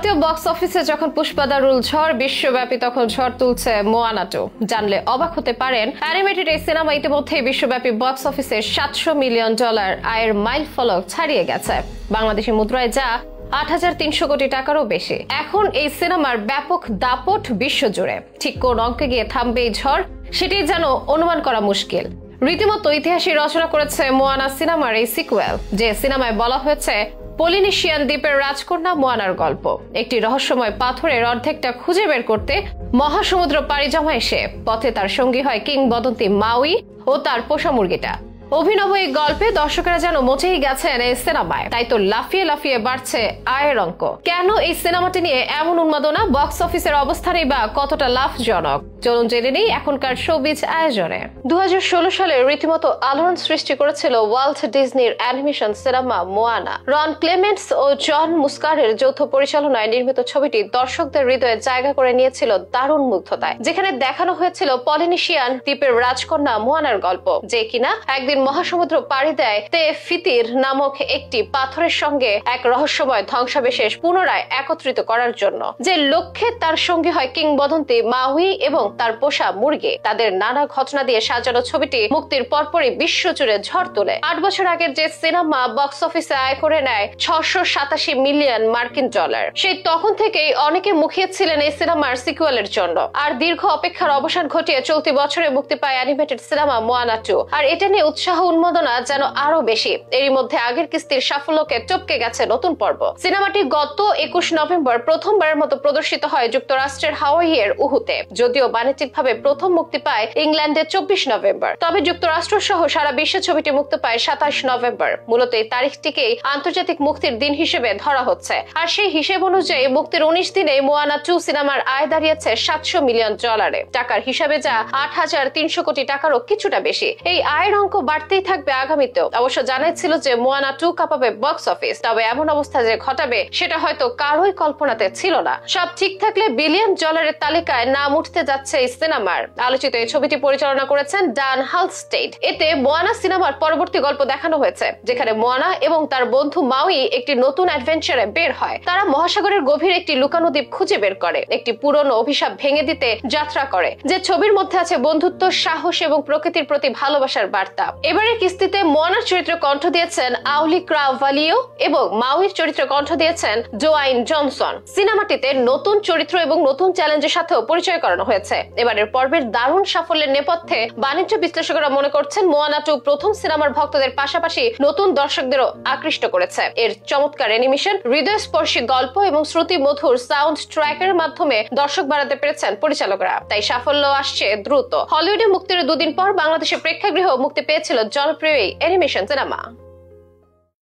ভারতীয় বক্স অফিসে যখন পুষ্পাদারুল ঝড়, বিশ্বব্যাপী তখন ঝড় তুলছে মোয়ানা 2। জানলে অবাক হতে পারেন, অ্যানিমেটেড এই সিনেমা ইতিমধ্যে বিশ্বব্যাপী বক্স অফিসে $700 মিলিয়ন আয়ের মাইল ফলক ছাড়িয়ে গেছে, বাংলাদেশি মুদ্রায় যা ৮৩০০ কোটি টাকারও বেশি। এখন এই সিনেমার ব্যাপক দাপট বিশ্বজুড়ে। ঠিক কোন অঙ্কে গিয়ে থামবে এই ঝড়, সেটি যেন অনুমান করা মুশকিল। রীতিমতো ইতিহাসই রচনা করেছে মোয়ানা সিনেমার এই সিকুয়েল, যে সিনেমায় বলা হয়েছে পলিনেশিয়ান দ্বীপের রাজকন্যা মোয়ানার গল্প। একটি রহস্যময় পাথরের অর্ধেকটা খুঁজে বের করতে মহাসমুদ্র পাড়ি জমা এসে পথে তার সঙ্গী হয় কিংবদন্তি মাউই ও তার পোষা মুরগিটা। অভিনব এই গল্পে দর্শকেরা যেন মচেই গেছেন এই সিনেমায়, তাই তো লাফিয়ে লাফিয়ে বাড়ছে আয়ের অঙ্ক। কেন এই সিনেমাটি নিয়ে এমন উন্মাদনা, বক্স অফিসের অবস্থানই বা কতটা লাভজনক, চলুন জেনে নেই এখনকার শোবিজ আয়োজনে। 2016 সালে রীতিমতো আলোড়ন সৃষ্টি করেছিল ওয়াল্ট ডিজনির অ্যানিমেশন সিনেমা মোয়ানা। রন ক্লেমেন্টস ও জন মুস্কারের যৌথ পরিচালনায় নির্মিত ছবিটি দর্শকদের হৃদয়ে জায়গা করে নিয়েছিল দারুণ মুগ্ধতায়, যেখানে দেখানো হয়েছিল পলিনেশিয়ান দ্বীপের রাজকন্যা মোয়ানার গল্প, যে কিনা একদিন মহাসমুদ্র পাড়ি দেয় তে ফিতির নামক একটি পাথরের সঙ্গে এক রহস্যময় ধ্বংসাবশেষ পুনরায় একত্রিত করার জন্য। যে লক্ষ্যে তার সঙ্গী হয় কিংবদন্তি মাউই এবং তার পোষা মুরগি। তাদের নানা ঘটনা দিয়ে সাজানো ছবিটি মুক্তির পরপরই বিশ্বজুড়ে ঝড় তোলে। 8 বছর আগের যে সিনেমা বক্স অফিসে আয় করে নেয় $687 মিলিয়ন। সেই তখন থেকেই অনেকে মুখিয়েছিলেন এই সিনেমার সিকুয়েলের জন্য। আর দীর্ঘ অপেক্ষার অবসান ঘটিয়ে চলতি বছরে মুক্তি পায় অ্যানিমেটেড সিনেমা মোয়ানা 2। আর এটা নিয়ে উৎসাহ উন্মাদনা যেন আরো বেশি। এরই মধ্যে আগের কিস্তির সাফল্যকে টপকে গেছে নতুন পর্ব। সিনেমাটি গত 21 নভেম্বর প্রথমবারের মতো প্রদর্শিত হয় যুক্তরাষ্ট্রের হাওয়াইয়ের উহুতে, যদিও বাণিজ্যিকভাবে প্রথম মুক্তি পায় ইংল্যান্ডে 24 নভেম্বর। তবে যুক্তরাষ্ট্র সহ সারা বিশ্বে ছবিটি মুক্তি পায় 27 নভেম্বর। মূলত এই তারিখটিকেই আন্তর্জাতিক মুক্তির দিন হিসেবে ধরা হচ্ছে। আর সেই হিসেব অনুযায়ী মুক্তির 19 দিনে মোয়ানা 2 সিনেমার আয় দাঁড়িয়েছে $700 মিলিয়ন। টাকার হিসাবে যা ৮৩০০ কোটি টাকারও কিছুটা বেশি। এই আয়ের অঙ্ক বাড়তেই থাকবে আগামীতেও। অবশ্য জানাই ছিল যে মোয়ানা 2 কাঁপাবে বক্স অফিস, তবে এমন অবস্থা যে ঘটাবে সেটা হয়তো কারোই কল্পনাতে ছিল না। সব ঠিক থাকলে $বিলিয়ন তালিকায় নাম উঠতে যাচ্ছে এই সিনেমার। আলোচিত এই ছবিটি পরিচালনা করেছেন ডান হালস্টেড। এতে মোয়ানা সিনেমার পরবর্তী গল্প দেখানো হয়েছে, যেখানে মোয়ানা এবং তার বন্ধু মাউই একটি নতুন অ্যাডভেঞ্চারে বের হয়। তারা মহাসাগরের গভীর একটি লুকানো দ্বীপ খুঁজে বের করে, একটি পুরনো অভিশাপ ভেঙে দিতে যাত্রা করে। যে ছবির মধ্যে আছে বন্ধুত্ব, সাহস এবং প্রকৃতির প্রতি ভালোবাসার বার্তা। এবারে কিস্তিতে মোয়ানার চরিত্রে কণ্ঠ দিয়েছেন আউলি ক্রাভালিও এবং মাউইর চরিত্রে কণ্ঠ দিয়েছেন জোয়াইন জনসন। সিনেমাটিতে নতুন চরিত্র এবং নতুন চ্যালেঞ্জের সাথেও পরিচয় করানো হয়েছে। এবারের পর্বের দারুণ সাফল্যের নেপথ্যে বাণিজ্য বিশ্লেষকরা মনে করছেন মোয়ানা 2 প্রথম সিনেমার ভক্তদের পাশাপাশি নতুন দর্শকদেরও আকৃষ্ট করেছে। এর চমৎকার অ্যানিমেশন, হৃদয়স্পর্শী গল্প এবং শ্রুতি মধুর সাউন্ড ট্র্যাকের মাধ্যমে দর্শক বাড়াতে পেরেছেন পরিচালকরা, তাই সাফল্য আসছে দ্রুত। হলিউডে মুক্তির 2 দিন পর বাংলাদেশের প্রেক্ষাগৃহ মুক্তি পেয়েছিল জনপ্রিয় এই অ্যানিমেশন সিনেমা।